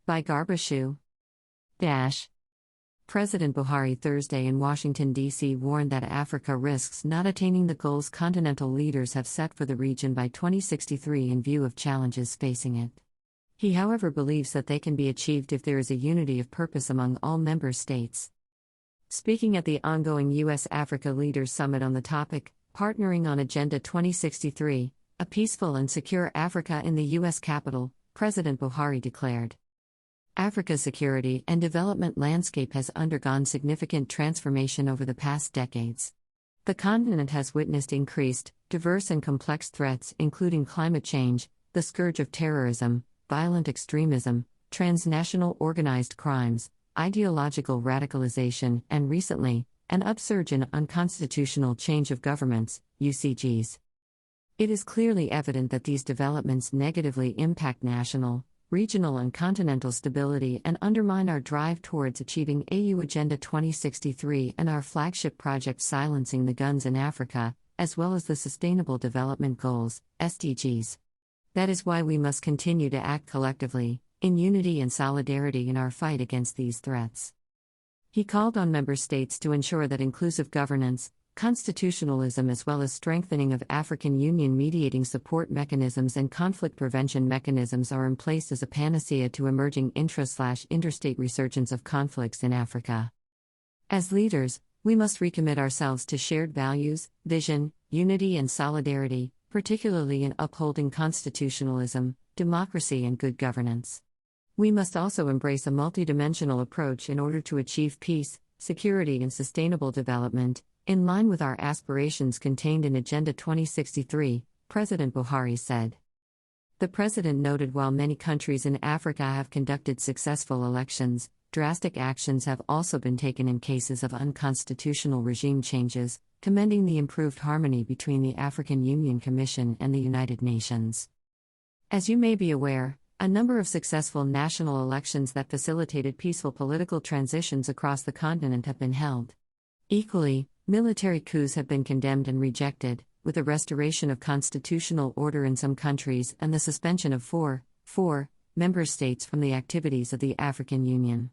By Garbashu. President Buhari Thursday in Washington, D.C. warned that Africa risks not attaining the goals continental leaders have set for the region by 2063 in view of challenges facing it. He, however, believes that they can be achieved if there is a unity of purpose among all member states. Speaking at the ongoing U.S.-Africa Leaders Summit on the topic, Partnering on Agenda 2063, a peaceful and secure Africa in the U.S. Capitol, President Buhari declared, Africa's security and development landscape has undergone significant transformation over the past decades. The continent has witnessed increased, diverse and complex threats including climate change, the scourge of terrorism, violent extremism, transnational organized crimes, ideological radicalization, and recently, an upsurge in unconstitutional change of governments, UCGs. It is clearly evident that these developments negatively impact national, regional and continental stability and undermine our drive towards achieving AU Agenda 2063 and our flagship project Silencing the Guns in Africa, as well as the Sustainable Development Goals, SDGs. That is why we must continue to act collectively, in unity and solidarity in our fight against these threats. He called on member states to ensure that inclusive governance, constitutionalism as well as strengthening of African Union mediating support mechanisms and conflict prevention mechanisms are in place as a panacea to emerging intra/interstate resurgence of conflicts in Africa. As leaders, we must recommit ourselves to shared values, vision, unity and solidarity, particularly in upholding constitutionalism, democracy and good governance. We must also embrace a multidimensional approach in order to achieve peace, security and sustainable development, in line with our aspirations contained in Agenda 2063, President Buhari said. The president noted while many countries in Africa have conducted successful elections, drastic actions have also been taken in cases of unconstitutional regime changes, commending the improved harmony between the African Union Commission and the United Nations. As you may be aware, a number of successful national elections that facilitated peaceful political transitions across the continent have been held. Equally, military coups have been condemned and rejected, with the restoration of constitutional order in some countries and the suspension of four member states from the activities of the African Union.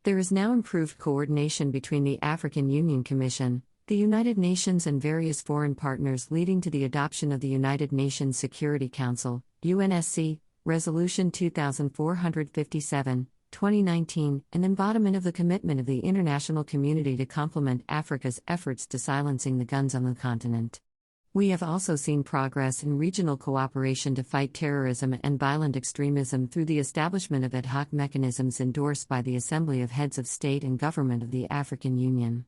There is now improved coordination between the African Union Commission, the United Nations and various foreign partners leading to the adoption of the United Nations Security Council, UNSC, Resolution 2457, 2019, an embodiment of the commitment of the international community to complement Africa's efforts to silencing the guns on the continent. We have also seen progress in regional cooperation to fight terrorism and violent extremism through the establishment of ad hoc mechanisms endorsed by the Assembly of Heads of State and Government of the African Union.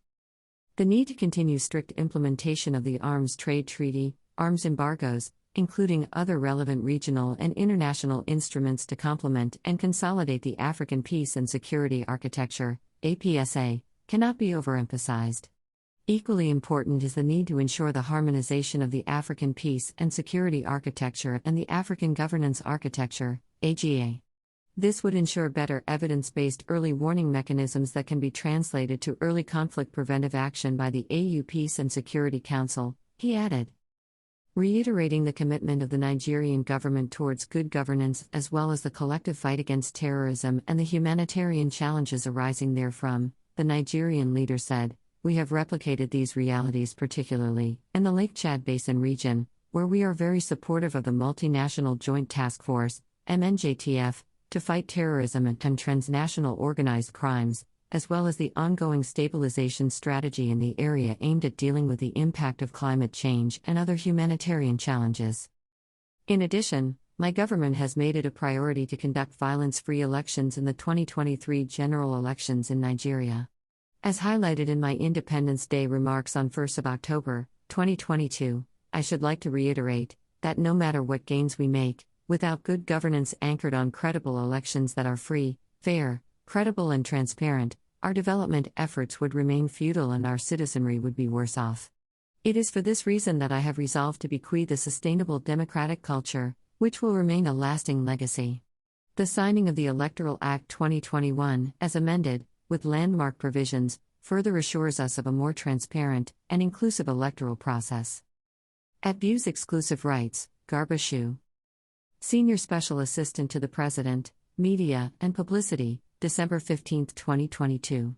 The need to continue strict implementation of the Arms Trade Treaty, arms embargoes, including other relevant regional and international instruments to complement and consolidate the African Peace and Security Architecture, APSA, cannot be overemphasized. Equally important is the need to ensure the harmonization of the African Peace and Security Architecture and the African Governance Architecture, AGA. This would ensure better evidence-based early warning mechanisms that can be translated to early conflict preventive action by the AU Peace and Security Council, he added. Reiterating the commitment of the Nigerian government towards good governance as well as the collective fight against terrorism and the humanitarian challenges arising therefrom, the Nigerian leader said, we have replicated these realities particularly in the Lake Chad Basin region, where we are very supportive of the Multinational Joint Task Force, MNJTF, to fight terrorism and transnational organized crimes, as well as the ongoing stabilization strategy in the area aimed at dealing with the impact of climate change and other humanitarian challenges. In addition, my government has made it a priority to conduct violence-free elections in the 2023 general elections in Nigeria. As highlighted in my Independence Day remarks on 1 October, 2022, I should like to reiterate that no matter what gains we make, without good governance anchored on credible elections that are free, fair, credible and transparent, our development efforts would remain futile and our citizenry would be worse off. It is for this reason that I have resolved to bequeath a sustainable democratic culture, which will remain a lasting legacy. The signing of the Electoral Act 2021, as amended, with landmark provisions, further assures us of a more transparent and inclusive electoral process. At Views Exclusive Rights, Garbashu, Senior Special Assistant to the President, Media and Publicity, December 15, 2022.